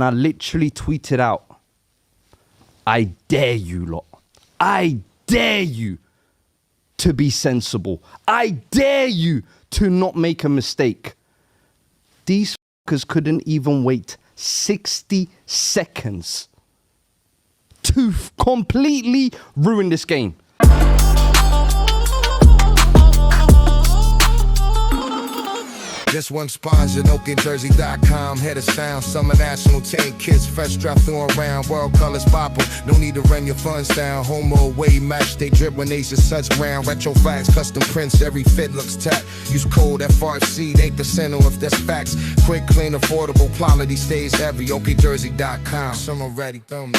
And I literally tweeted out, I dare you lot. I dare you to be sensible. I dare you to not make a mistake. These fuckers couldn't even wait 60 seconds to completely ruin this game. This one sponsored OKJersey.com. Head of sound, summer national team. Kids fresh draft throwing around. World colors poppin'. No need to run your funds down. Home or away match. They drip when they just such round. Retro facts, custom prints. Every fit looks tapped. Use code FRC 8% or if that's facts. Quick, clean, affordable. Quality stays heavy. OKJersey.com. Summer ready. Throw me.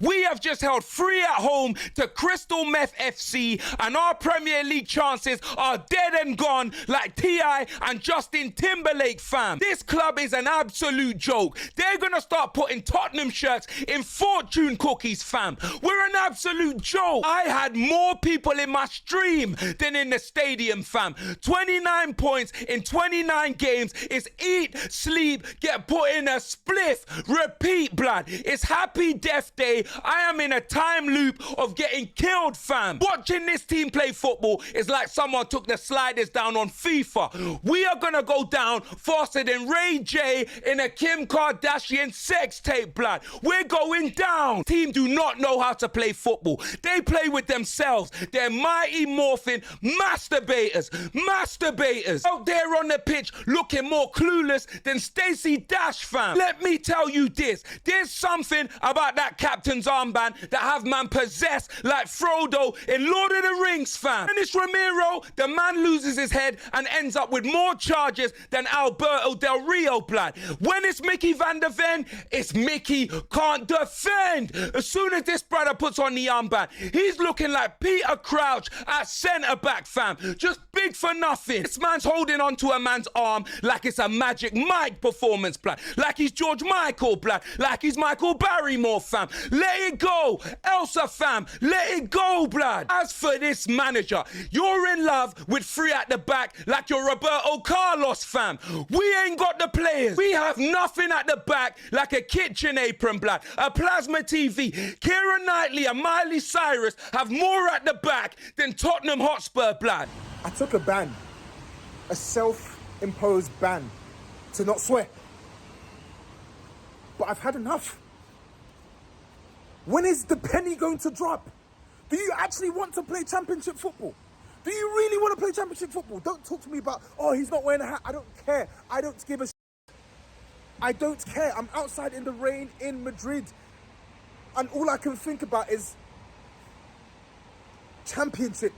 We have just held 3 at home to Crystal Meth FC, and our Premier League chances are dead and gone like T.I. and Justin Timberlake, fam. This club is an absolute joke. They're gonna start putting Tottenham shirts in fortune cookies, fam. We're an absolute joke. I had more people in my stream than in the stadium, fam. 29 points in 29 games is eat, sleep, get put in a spliff, repeat, blood. It's happy death day. I am in a time loop of getting killed, fam. Watching this team play football is like someone took the sliders down on FIFA. We are gonna go down faster than Ray J in a Kim Kardashian sex tape, blood. We're going down. Team do not know how to play football. They play with themselves. They're mighty morphin masturbators. Out there on the pitch looking more clueless than Stacey Dash, fam. Let me tell you this. There's something about that captain's armband that have man possessed like Frodo in Lord of the Rings, fam. And it's Ramiro, the man loses his head and ends up with more charges than Alberto Del Rio, blood. When it's Mickey van der Ven, it's Mickey can't defend. As soon as this brother puts on the armband, he's looking like Peter Crouch at centre back, fam. Just big for nothing. This man's holding onto a man's arm like it's a Magic Mike performance, blood. Like he's George Michael, blood. Like he's Michael Barrymore, fam. Let it go. Elsa, fam. Let it go, blood. As for this manager, you're in love with 3 at the back like you're Roberto Carlos, fam. We ain't got the players. We have nothing at the back like a kitchen apron, blood. A plasma TV. Keira Knightley and Miley Cyrus have more at the back than Tottenham Hotspur, blood. I took a ban. A self-imposed ban to not swear. But I've had enough. When is the penny going to drop? Do you actually want to play championship football? Do you really want to play championship football? Don't talk to me about, oh, he's not wearing a hat. I don't care. I don't give a shit. I don't care. I'm outside in the rain in Madrid. And all I can think about is championship.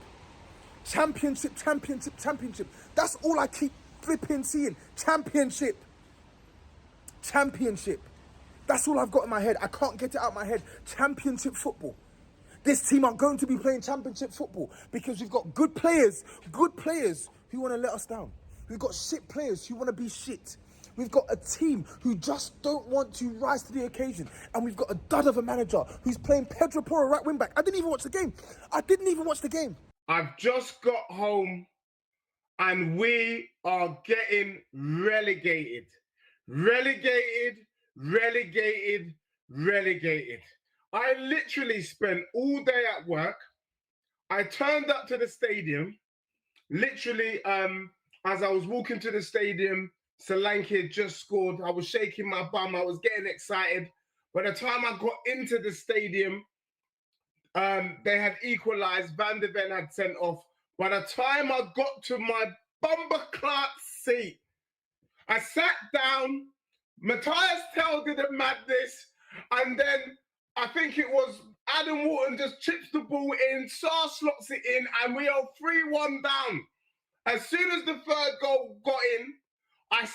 Championship. That's all I keep flipping seeing. Championship. That's all I've got in my head. I can't get it out of my head. Championship football. This team are going to be playing championship football because we've got good players who want to let us down. We've got shit players who want to be shit. We've got a team who just don't want to rise to the occasion. And we've got a dud of a manager who's playing Pedro Porro right wing back. I didn't even watch the game. I've just got home and we are getting relegated. Relegated. I literally spent all day at work. I turned up to the stadium. Literally, as I was walking to the stadium, Solanke had just scored. I was shaking my bum. I was getting excited. By the time I got into the stadium, they had equalised. Van der Ven had sent off. By the time I got to my bumper clock seat, I sat down. Matthias Tell did a madness, and then I think it was Adam Wharton just chips the ball in, Sarr slots it in, and we are 3-1 down. As soon as the third goal got in, I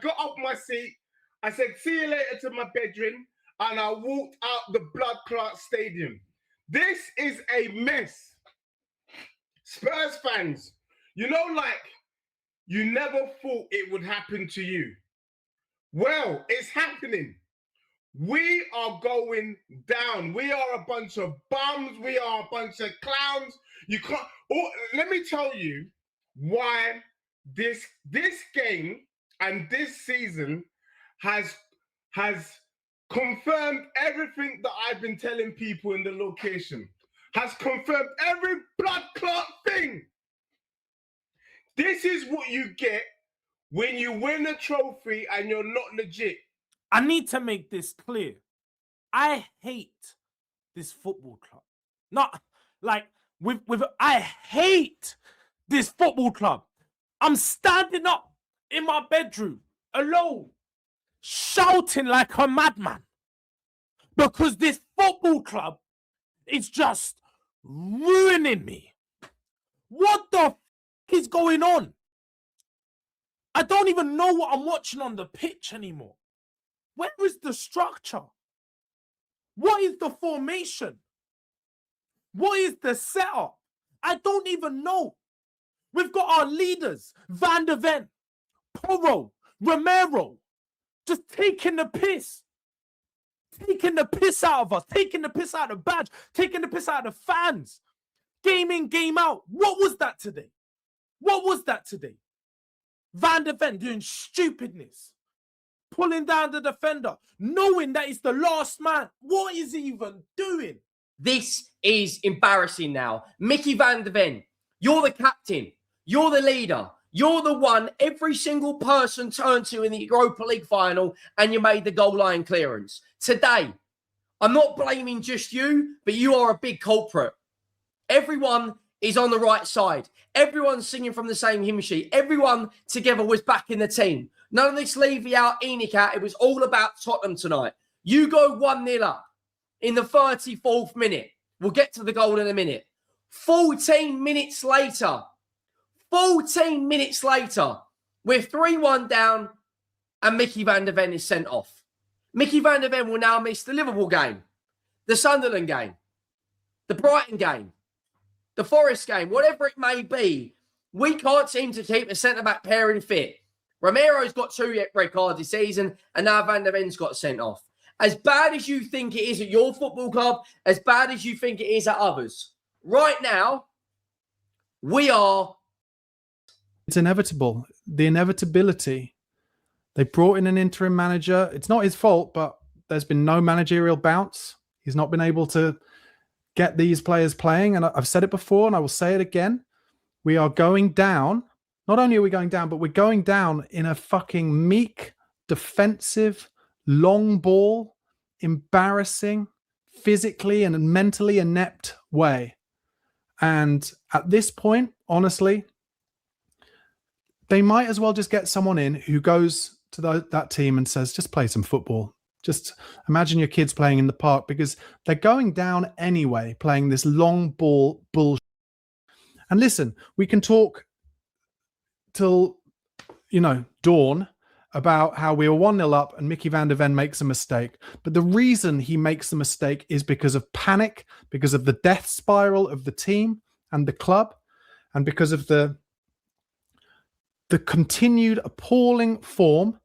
got up my seat, I said, see you later to my bedroom, and I walked out the blood clot stadium. This is a mess. Spurs fans, you know, like, you never thought it would happen to you. Well, it's happening. We are going down. We are a bunch of bums. We are a bunch of clowns. You can't. Oh, let me tell you, why this game and this season has confirmed everything that I've been telling people in the location. Has confirmed every blood clot thing. This is what you get when you win a trophy and you're not legit. I need to make this clear. I hate this football club. Not like I hate this football club. I'm standing up in my bedroom alone, shouting like a madman because this football club is just ruining me. What the is going on? I don't even know what I'm watching on the pitch anymore. Where is the structure? What is the formation? What is the setup? I don't even know. We've got our leaders, Van der Ven, Porro, Romero, just taking the piss. Taking the piss out of us, taking the piss out of the badge, taking the piss out of the fans. Game in, game out. What was that today? What was that today? Van der Ven doing stupidness. Pulling down the defender, knowing that it's the last man. What is he even doing? This is embarrassing now. Mickey Van der Ven, you're the captain. You're the leader. You're the one every single person turned to in the Europa League final and you made the goal line clearance. Today, I'm not blaming just you, but you are a big culprit. Everyone is on the right side. Everyone's singing from the same hymn sheet. Everyone together was back in the team. None of this Levy out, Enoch out. It was all about Tottenham tonight. You go 1-0 up in the 34th minute. We'll get to the goal in a minute. 14 minutes later, we're 3-1 down and Mickey Van der Ven is sent off. Mickey Van der Ven will now miss the Liverpool game, the Sunderland game, the Brighton game, the Forest game, whatever it may be. We can't seem to keep the centre-back pairing fit. Romero's got 2 red cards this season, and now Van der Ven's got sent off. As bad as you think it is at your football club, as bad as you think it is at others, right now, we are... It's inevitable. The inevitability. They brought in an interim manager. It's not his fault, but there's been no managerial bounce. He's not been able to get these players playing. And I've said it before, and I will say it again. We are going down. Not only are we going down, but we're going down in a fucking meek, defensive, long ball, embarrassing, physically and mentally inept way. And at this point, honestly, they might as well just get someone in who goes to that team and says, just play some football. Just imagine your kids playing in the park, because they're going down anyway, playing this long ball bullshit. And listen, we can talk till, dawn about how we were 1-0 up and Mickey Van der Ven makes a mistake. But the reason he makes the mistake is because of panic, because of the death spiral of the team and the club, and because of the continued appalling form,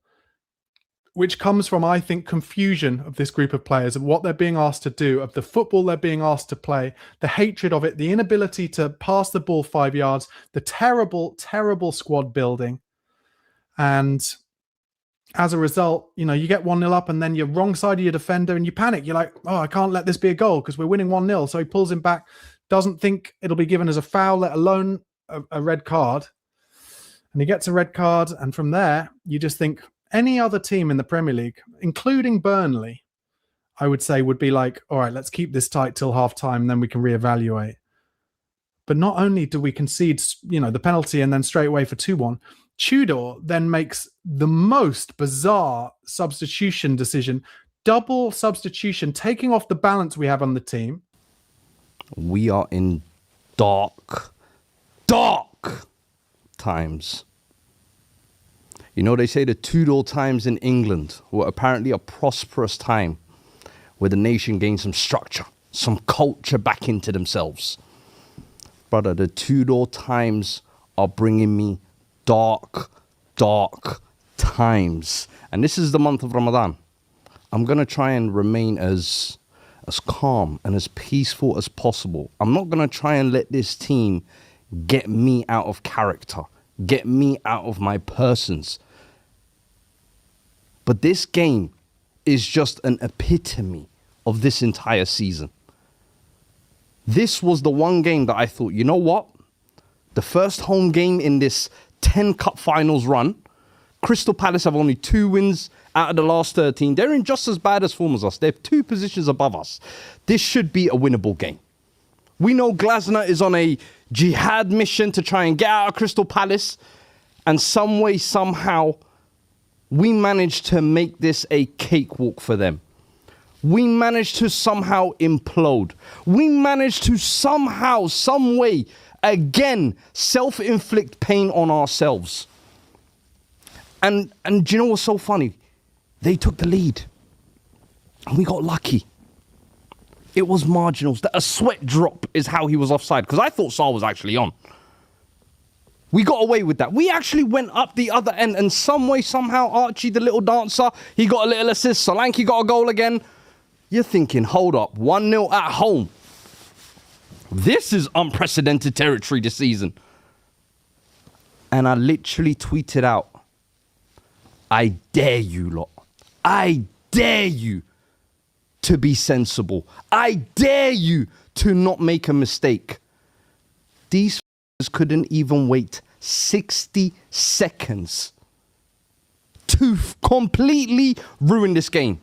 which comes from, I think, confusion of this group of players, of what they're being asked to do, of the football they're being asked to play, the hatred of it, the inability to pass the ball 5 yards, the terrible, terrible squad building. And as a result, you get 1-0 up and then you're wrong side of your defender and you panic. You're like, oh, I can't let this be a goal because we're winning 1-0. So he pulls him back, doesn't think it'll be given as a foul, let alone a red card. And he gets a red card. And from there, you just think any other team in the Premier League, including Burnley, I would say would be like, all right, let's keep this tight till half time, then we can reevaluate. But not only do we concede, the penalty and then straight away for 2-1, Tudor then makes the most bizarre substitution decision, double substitution, taking off the balance we have on the team. We are in dark times. They say the Tudor times in England were apparently a prosperous time where the nation gained some structure, some culture back into themselves. Brother, the Tudor times are bringing me dark times. And this is the month of Ramadan. I'm going to try and remain as calm and as peaceful as possible. I'm not going to try and let this team get me out of character, get me out of my persons. But this game is just an epitome of this entire season. This was the one game that I thought, you know what? The first home game in this 10 cup finals run, Crystal Palace have only 2 wins out of the last 13. They're in just as bad as form as us. They're 2 positions above us. This should be a winnable game. We know Glasner is on a jihad mission to try and get out of Crystal Palace. And some way, somehow, we managed to make this a cakewalk for them. We managed to somehow implode. We managed to somehow, some way, again, self-inflict pain on ourselves. And do you know what's so funny? They took the lead. And we got lucky. It was marginals. A sweat drop is how he was offside. Because I thought Saul was actually on. We got away with that. We actually went up the other end. And some way, somehow, Archie, the little dancer, he got a little assist. Solanke got a goal again. You're thinking, hold up, 1-0 at home. This is unprecedented territory this season. And I literally tweeted out, I dare you lot. I dare you to be sensible. I dare you to not make a mistake. These couldn't even wait 60 seconds to completely ruin this game.